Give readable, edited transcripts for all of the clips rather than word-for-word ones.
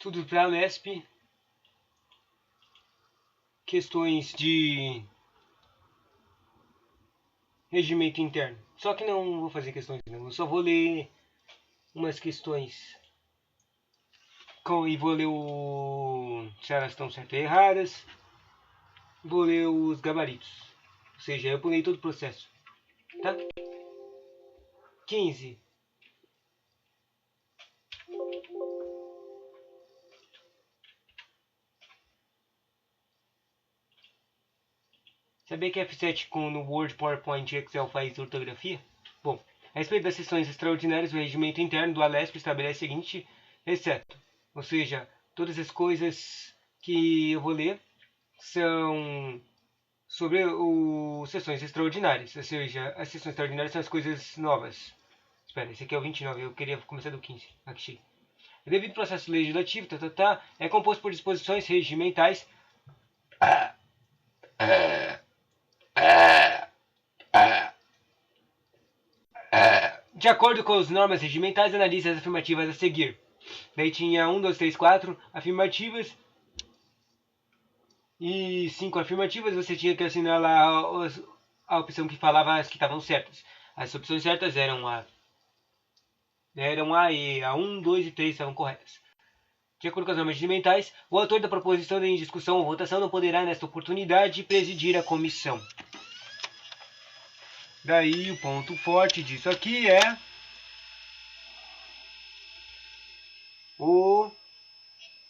Tudo para a Lesp. Questões de regimento interno. Só que não vou fazer questões, não. Eu só vou ler umas questões e vou ler se elas estão certas ou erradas. Vou ler os gabaritos. Ou seja, eu pulei todo o processo. Tá? 15. Sabia que F7 no Word, PowerPoint e Excel faz ortografia? Bom, a respeito das sessões extraordinárias, o regimento interno do Alesp estabelece o seguinte, exceto, ou seja, todas as coisas que eu vou ler são sobre sessões extraordinárias, ou seja, as sessões extraordinárias são as coisas novas. Espera, esse aqui é o 29, eu queria começar do 15. Aqui. O devido processo legislativo, é composto por disposições regimentais de acordo com as normas regimentais, analise as afirmativas a seguir. Daí tinha 1, 2, 3, 4 afirmativas e 5 afirmativas. Você tinha que assinar lá a opção que falava as que estavam certas. As opções certas eram A e a 1, 2 e 3 estavam corretas. De acordo com as normas regimentais, o autor da proposição em discussão ou votação não poderá, nesta oportunidade, presidir a comissão. Daí o ponto forte disso aqui é o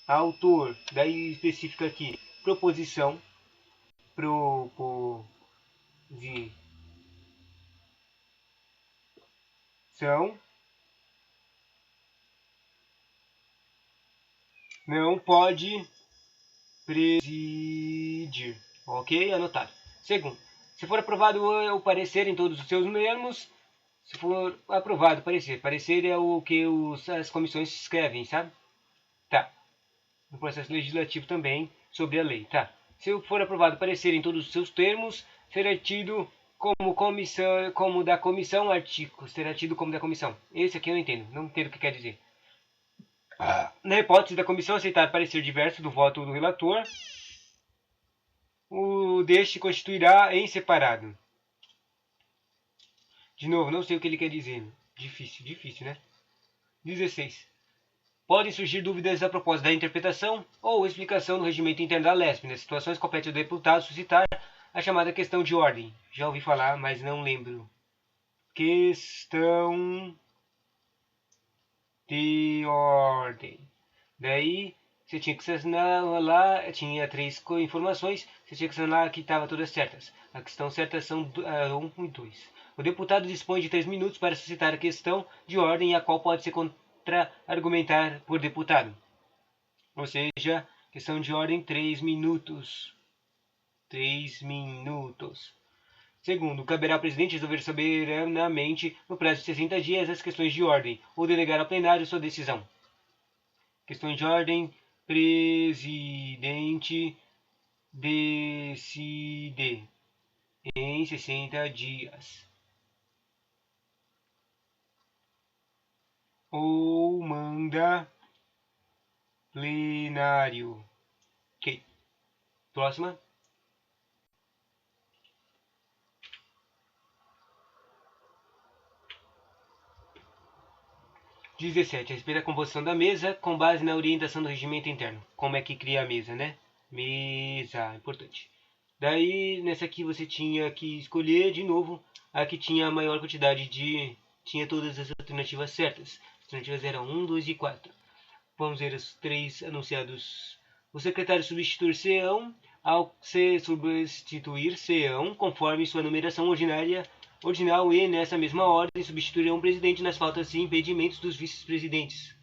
autor. Daí especifica aqui proposição, não pode presidir. Ok? Anotado. Segundo, se for aprovado o parecer em todos os seus termos, se for aprovado o parecer. Parecer é o que as comissões escrevem, sabe? Tá. No processo legislativo também sobre a lei, tá? Se for aprovado o parecer em todos os seus termos, será tido como da comissão, artigo, será tido como da comissão. Esse aqui eu não entendo o que quer dizer. Na hipótese da comissão aceitar parecer diverso do voto do relator, o deste constituirá em separado. De novo, não sei o que ele quer dizer. Difícil, né? 16. Podem surgir dúvidas a propósito da interpretação ou explicação do regimento interno da Lesp. Nas situações, compete ao deputado suscitar a chamada questão de ordem. Já ouvi falar, mas não lembro. Questão de ordem. Daí, você tinha que assinar lá, tinha 3 informações, você tinha que assinar que estavam todas certas. A questão certa são 1 e 2. O deputado dispõe de 3 minutos para suscitar a questão de ordem, a qual pode ser contra-argumentar por deputado. Ou seja, questão de ordem, 3 minutos. 3 minutos. Segundo, caberá ao presidente resolver soberanamente, no prazo de 60 dias, as questões de ordem, ou delegar ao plenário sua decisão. Questões de ordem, presidente decide em 60 dias. Ou manda plenário. Ok. Próxima. (17) A respeito da composição da mesa, com base na orientação do regimento interno. Como é que cria a mesa, né? Mesa, importante. Daí, nessa aqui você tinha que escolher, de novo, a que tinha a maior quantidade de... Tinha todas as alternativas certas. As alternativas eram 1, 2 e 4. Vamos ver os 3 anunciados. O secretário substituir C1 ao se substituir C1, conforme sua numeração ordinal e, nessa mesma ordem, substituirão o presidente nas faltas e impedimentos dos vice-presidentes.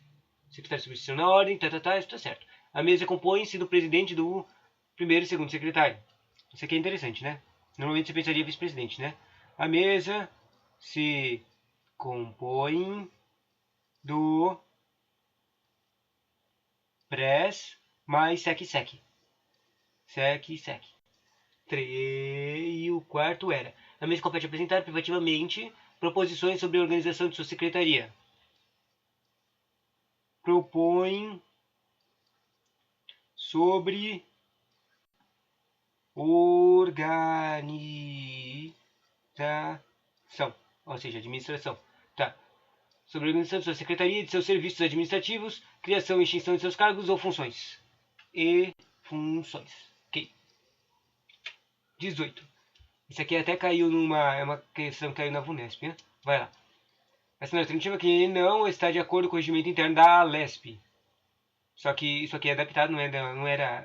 O secretário substituiu na ordem, isso está certo. A mesa compõe-se do presidente, do primeiro e segundo secretário. Isso aqui é interessante, né? Normalmente você pensaria vice-presidente, né? A mesa se compõe do pres mais sec-sec. Sec-sec. E o quarto era: a mesa compete apresentar privativamente proposições sobre a organização de sua secretaria. Propõe sobre organização, ou seja, administração. Tá. Sobre a organização de sua secretaria e de seus serviços administrativos, criação e extinção de seus cargos ou funções. E funções. Ok. 18. Isso aqui até caiu numa... É uma questão que caiu na VUNESP, né? Vai lá. Essa alternativa aqui não está de acordo com o regimento interno da LESP. Só que isso aqui é adaptado,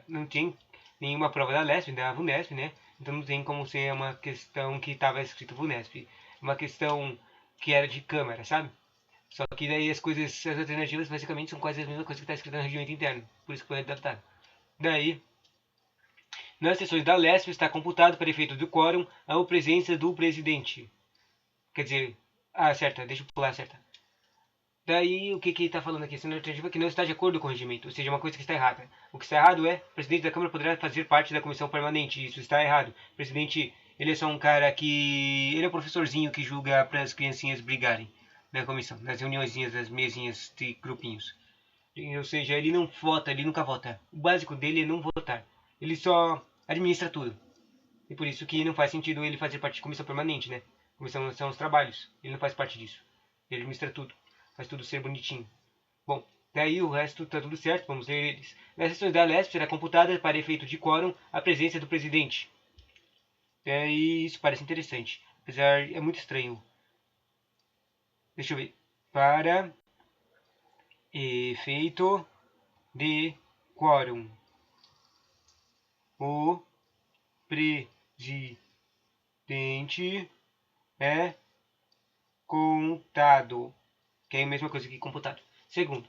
não tem nenhuma prova da LESP, da VUNESP, né? Então não tem como ser uma questão que estava escrito VUNESP. Uma questão que era de Câmara, sabe? Só que daí as alternativas basicamente são quase a mesma coisa que está escrita no regimento interno. Por isso que foi adaptado. Daí, nas sessões da LESP está computado para efeito do quórum a presença do presidente. Quer dizer, certa, deixa eu pular a certa. Daí, o que está falando aqui? Essa alternativa que não está de acordo com o regimento, ou seja, uma coisa que está errada. O que está errado é, o presidente da Câmara poderá fazer parte da comissão permanente, isso está errado. O presidente, ele é só um cara que... Ele é o professorzinho que julga para as criancinhas brigarem na comissão, nas reuniõezinhas, das mesinhas de grupinhos. Ou seja, ele não vota, ele nunca vota. O básico dele é não votar. Ele só administra tudo. E por isso que não faz sentido ele fazer parte de comissão permanente, né? Comissão são os trabalhos. Ele não faz parte disso. Ele administra tudo. Faz tudo ser bonitinho. Bom, daí o resto tá tudo certo, vamos ler eles. Nas sessões da LESP será computada para efeito de quórum a presença do presidente. E isso parece interessante. Apesar, é muito estranho. Deixa eu ver. Para efeito de quórum, o presidente é contado. Que é a mesma coisa que computado. Segundo,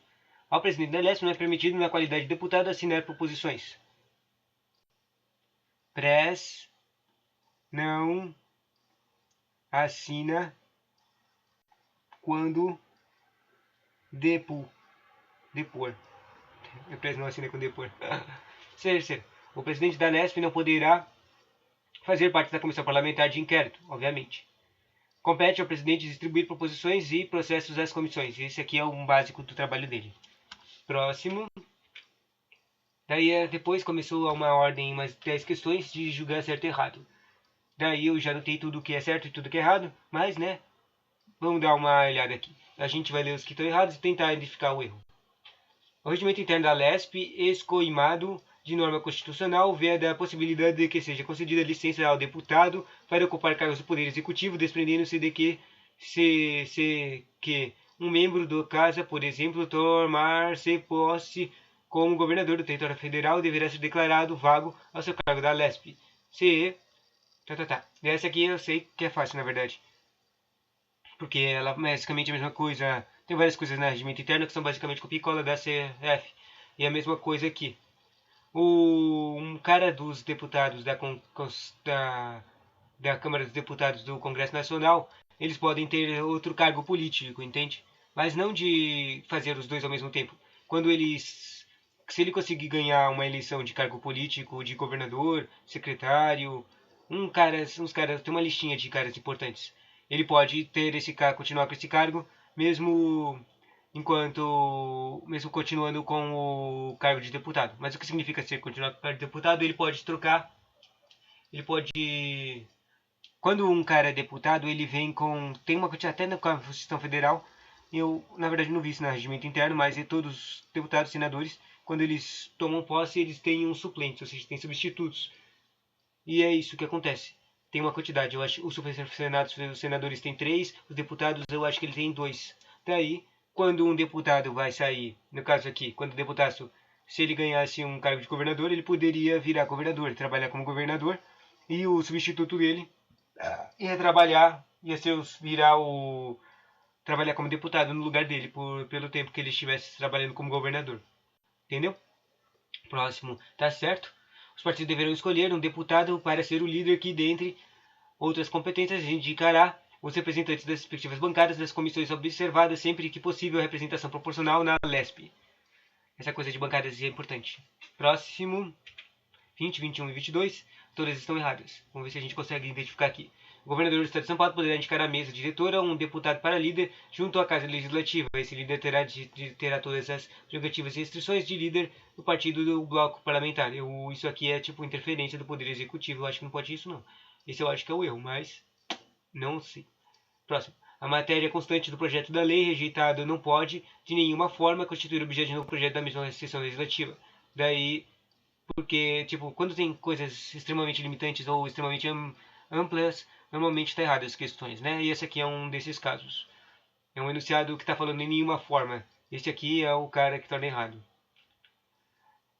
ao presidente da LESP não é permitido, na qualidade de deputado, assinar proposições. Pres não assina quando depor. O Pres não assina quando depor. Terceiro, o presidente da LESP não poderá fazer parte da comissão parlamentar de inquérito, obviamente. Compete ao presidente distribuir proposições e processos às comissões. Esse aqui é um básico do trabalho dele. Próximo. Daí depois começou uma ordem, umas 10 questões de julgar certo e errado. Daí eu já notei tudo que é certo e tudo que é errado, mas né, vamos dar uma olhada aqui. A gente vai ler os que estão errados e tentar identificar o erro. O regimento interno da LESP, escoimado de norma constitucional, veda a possibilidade de que seja concedida licença ao deputado para ocupar cargos do Poder Executivo, desprendendo-se de que que um membro da Casa, por exemplo, tomar-se posse como governador do território federal, deverá ser declarado vago ao seu cargo da LESP. Essa aqui eu sei que é fácil, na verdade. Porque ela é basicamente a mesma coisa. Tem várias coisas no regimento interno que são basicamente copia e cola da CF. E a mesma coisa aqui. Um cara dos deputados da Câmara dos Deputados do Congresso Nacional, eles podem ter outro cargo político, entende? Mas não de fazer os dois ao mesmo tempo. Se ele conseguir ganhar uma eleição de cargo político, de governador, secretário, uns caras, tem uma listinha de caras importantes. Ele pode ter continuar com esse cargo, mesmo continuando com o cargo de deputado. Mas o que significa continuar com o cargo de deputado? Ele pode trocar, ele pode... Quando um cara é deputado, ele vem com... Tem uma quantidade até na Constituição Federal, eu na verdade não vi isso no regimento interno, mas todos os deputados e senadores, quando eles tomam posse, eles têm um suplente, ou seja, têm substitutos. E é isso que acontece. Tem uma quantidade, eu acho, os senadores têm 3, os deputados eu acho que ele tem 2. Daí, quando um deputado vai sair, no caso aqui, quando o deputado, se ele ganhasse um cargo de governador, ele poderia virar governador, trabalhar como governador, e o substituto dele ia trabalhar como deputado no lugar dele, pelo tempo que ele estivesse trabalhando como governador. Entendeu? Próximo, tá certo? Os partidos deverão escolher um deputado para ser o líder que, dentre outras competências, indicará os representantes das respectivas bancadas das comissões observadas sempre que possível a representação proporcional na LESP. Essa coisa de bancadas é importante. Próximo, 20, 21 e 22, todas estão erradas. Vamos ver se a gente consegue identificar aqui. O governador do Estado de São Paulo poderá indicar à mesa diretora um deputado para líder junto à Casa Legislativa. Esse líder terá todas as prerrogativas e restrições de líder do partido do bloco parlamentar. Isso aqui é tipo interferência do Poder Executivo. Eu acho que não pode isso, não. Esse eu acho que é o erro, mas não sei. Próximo. A matéria constante do projeto da lei rejeitado não pode, de nenhuma forma, constituir objeto de novo projeto da mesma sessão legislativa. Daí, porque, tipo, quando tem coisas extremamente limitantes ou extremamente amplas, normalmente está errado as questões, né? E esse aqui é um desses casos. É um enunciado que está falando em nenhuma forma. Esse aqui é o cara que torna errado.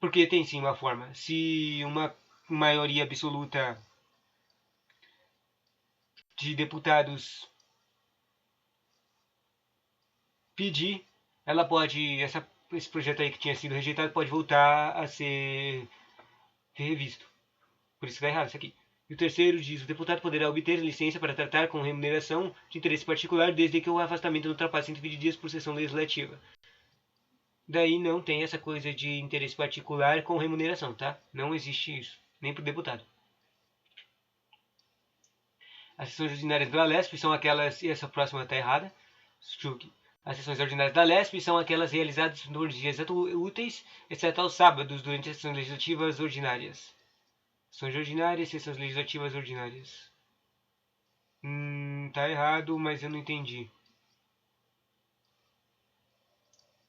Porque tem sim uma forma. Se uma maioria absoluta de deputados pedir, ela pode, esse projeto aí que tinha sido rejeitado pode voltar a ser revisto. Por isso que está errado isso aqui. E o terceiro diz: o deputado poderá obter licença para tratar com remuneração de interesse particular desde que o afastamento não ultrapasse 120 dias por sessão legislativa. Daí não tem essa coisa de interesse particular com remuneração, tá? Não existe isso, nem para o deputado. As sessões ordinárias da LESP são aquelas. E essa próxima está errada. As sessões ordinárias da LESP são aquelas realizadas nos dias úteis, exceto aos sábados, durante as sessões legislativas ordinárias. Sessões ordinárias, sessões legislativas ordinárias. Tá errado, mas eu não entendi.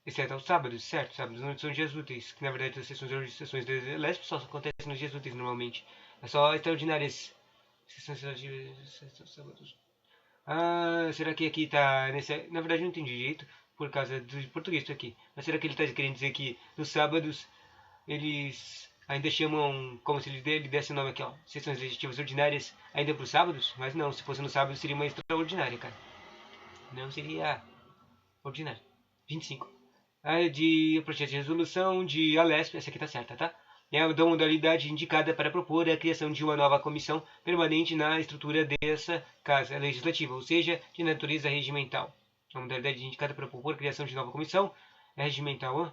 Exceto aos sábados, certo? Sábados não são dias úteis, que na verdade as sessões da LESP só acontecem nos dias úteis normalmente. É só extraordinárias. Sessões legislativas, sábados. Ah, será que aqui tá nesse. Na verdade, eu não entendi direito por causa do português isso aqui. Mas será que ele está querendo dizer que nos sábados eles ainda chamam, como se ele desse o nome aqui, ó, sessões legislativas ordinárias ainda para os sábados? Mas não, se fosse no sábado seria uma extraordinária, cara. Não seria ordinária. 25. De projeto de resolução de Alesp, essa aqui tá certa, tá? É a modalidade indicada para propor a criação de uma nova comissão permanente na estrutura dessa casa legislativa, ou seja, de natureza regimental. A modalidade indicada para propor a criação de nova comissão é regimental.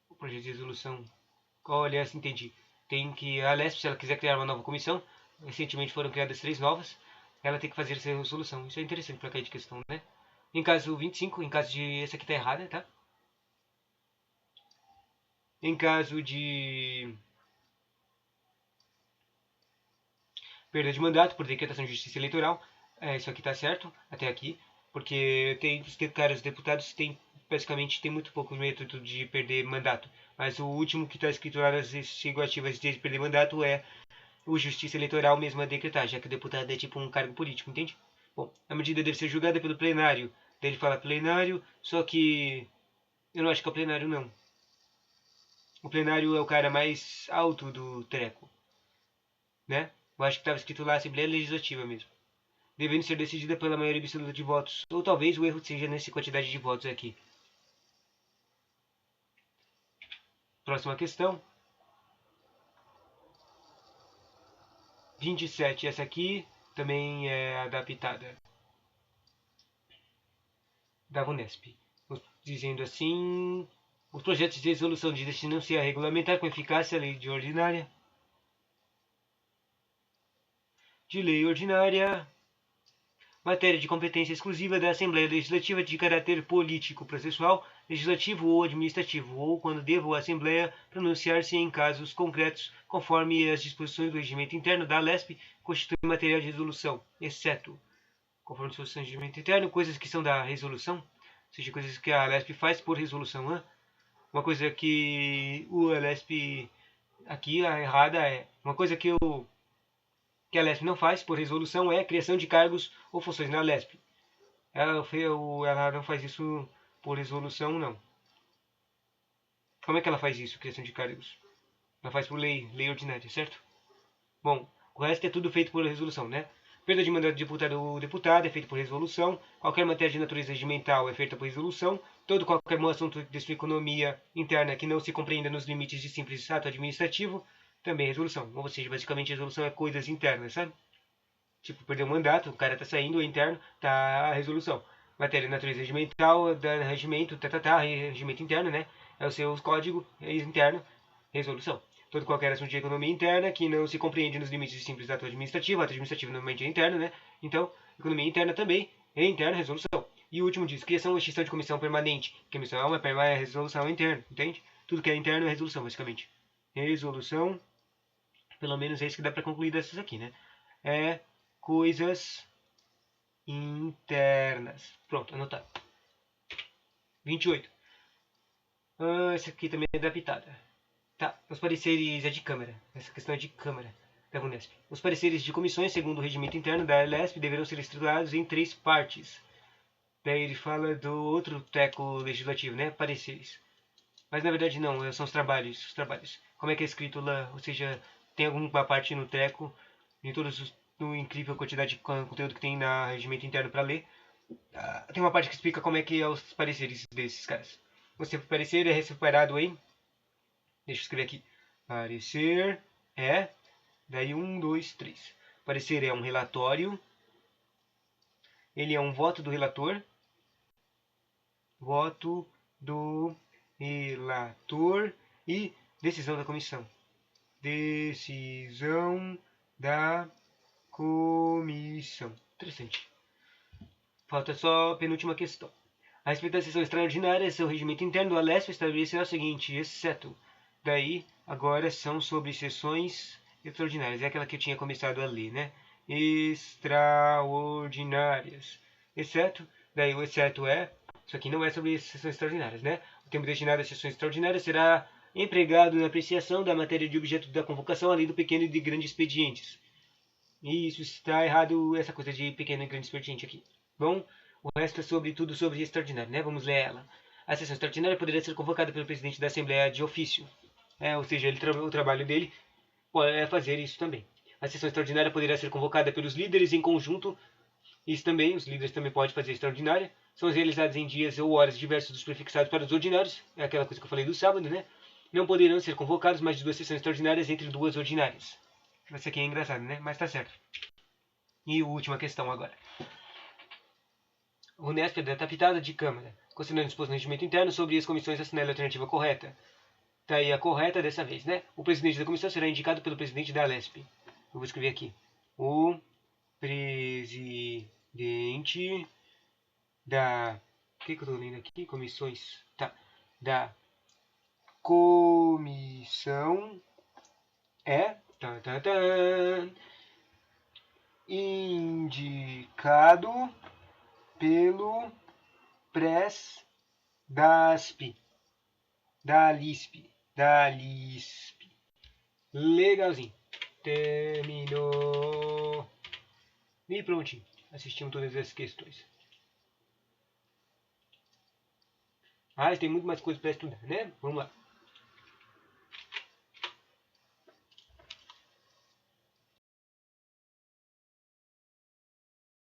O projeto de resolução. Olha, entendi. Tem que a Alesp, se ela quiser criar uma nova comissão, recentemente foram criadas 3 novas, ela tem que fazer essa resolução. Isso é interessante para cair de questão, né? Em caso 25, em caso de. Essa aqui tá errada, tá? Em caso de perda de mandato por decretação de justiça eleitoral, isso aqui está certo, até aqui, porque tem os deputados têm basicamente tem muito pouco método de perder mandato, mas o último que está escrito lá nas estigativas de perder mandato é o justiça eleitoral mesmo a decretar, já que o deputado é tipo um cargo político, entende? Bom, a medida deve ser julgada pelo plenário. Daí ele fala plenário, só que eu não acho que é o plenário não. O plenário é o cara mais alto do treco, né? Eu acho que estava escrito lá Assembleia Legislativa mesmo. Devendo ser decidida pela maioria absoluta de votos. Ou talvez o erro seja nessa quantidade de votos aqui. Próxima questão. 27. Essa aqui também é adaptada da VUNESP. Dizendo assim: os projetos de resolução de destinam-se a regulamentar com eficácia a lei de ordinária. De lei ordinária. Matéria de competência exclusiva da Assembleia Legislativa de caráter político, processual, legislativo ou administrativo, ou quando deva a Assembleia pronunciar-se em casos concretos, conforme as disposições do regimento interno da LESP, constitui material de resolução, exceto, conforme as disposições do regimento interno, coisas que são da resolução, ou seja, coisas que a LESP faz por resolução. Né? Uma coisa que o LESP aqui a errada é uma coisa que a LESP não faz por resolução é a criação de cargos ou funções na LESP. Ela não faz isso por resolução, não. Como é que ela faz isso, criação de cargos? Ela faz por lei ordinária, certo? Bom, o resto é tudo feito por resolução, né? Perda de mandato de deputado ou deputada é feita por resolução. Qualquer matéria de natureza regimental é feita por resolução. Qualquer assunto de sua economia interna que não se compreenda nos limites de simples ato administrativo também é resolução. Ou seja, basicamente a resolução é coisas internas, sabe? Tipo, perdeu o mandato, o cara tá saindo, o interno, tá a resolução. Matéria de natureza regimental, da regimento, regimento interno, né? É o seu código interno, resolução. todo qualquer assunto de economia interna que não se compreende nos limites de simples ato administrativo. Ato administrativo normalmente é interno, né? Então, economia interna também é interna, resolução. E o último diz, criação ou extinção de comissão permanente. Comissão é uma resolução interna, entende? Tudo que é interno é resolução, basicamente. Resolução, pelo menos é isso que dá para concluir dessas aqui, né? É coisas internas. Pronto, anotado. 28. Essa aqui também é adaptada. Tá, os pareceres é de Câmara. Essa questão é de Câmara da Unesp. Os pareceres de comissões, segundo o regimento interno da LESP, deverão ser estruturados em 3 partes. Daí ele fala do outro teco legislativo, né? Pareceres. Mas na verdade não, são os trabalhos. Os trabalhos. Como é que é escrito lá? Ou seja, tem alguma parte no treco, em todos os, no incrível quantidade de conteúdo que tem na regimento interno para ler. Tem uma parte que explica como é que é os pareceres desses caras. O seu parecer é separado em... Deixa eu escrever aqui. Parecer é... Daí 1, 2, 3. Parecer é um relatório. Ele é um voto do relator. Voto do relator e decisão da comissão. Decisão da comissão. Interessante. Falta só a penúltima questão. A respeito da sessão extraordinária, seu regimento interno, a LESP estabelecerá o seguinte, exceto. Daí, agora são sobre sessões extraordinárias. É aquela que eu tinha começado a ler, né? Extraordinárias. Exceto, daí o exceto é... Isso aqui não é sobre sessões extraordinárias, né? O tempo destinado às sessões extraordinárias será empregado na apreciação da matéria de objeto da convocação, além do pequeno e de grande expedientes. E isso está errado, essa coisa de pequeno e grande expediente aqui. Bom, o resto é tudo sobre extraordinário, né? Vamos ler ela. A sessão extraordinária poderia ser convocada pelo presidente da Assembleia de ofício. Ou seja, o trabalho dele é fazer isso também. A sessão extraordinária poderá ser convocada pelos líderes em conjunto. Isso também, os líderes também podem fazer extraordinária. São realizadas em dias ou horas diversos dos prefixados para os ordinários. É aquela coisa que eu falei do sábado, né? Não poderão ser convocados mais de 2 sessões extraordinárias entre 2 ordinárias. Isso aqui é engraçado, né? Mas tá certo. E a última questão agora. O Unesp é adaptada de Câmara, considerando disposto no regimento interno sobre as comissões assinale a alternativa correta. Tá aí a correta dessa vez, né? O presidente da comissão será indicado pelo presidente da LESP. Eu vou escrever aqui. O presidente da... O que eu tô lendo aqui? Comissões. Tá. Da comissão é... indicado pelo PRES-DASP. Da LISP. Legalzinho. Terminou. E prontinho. Assistimos todas essas questões. Mas tem muito mais coisa para estudar, né? Vamos lá.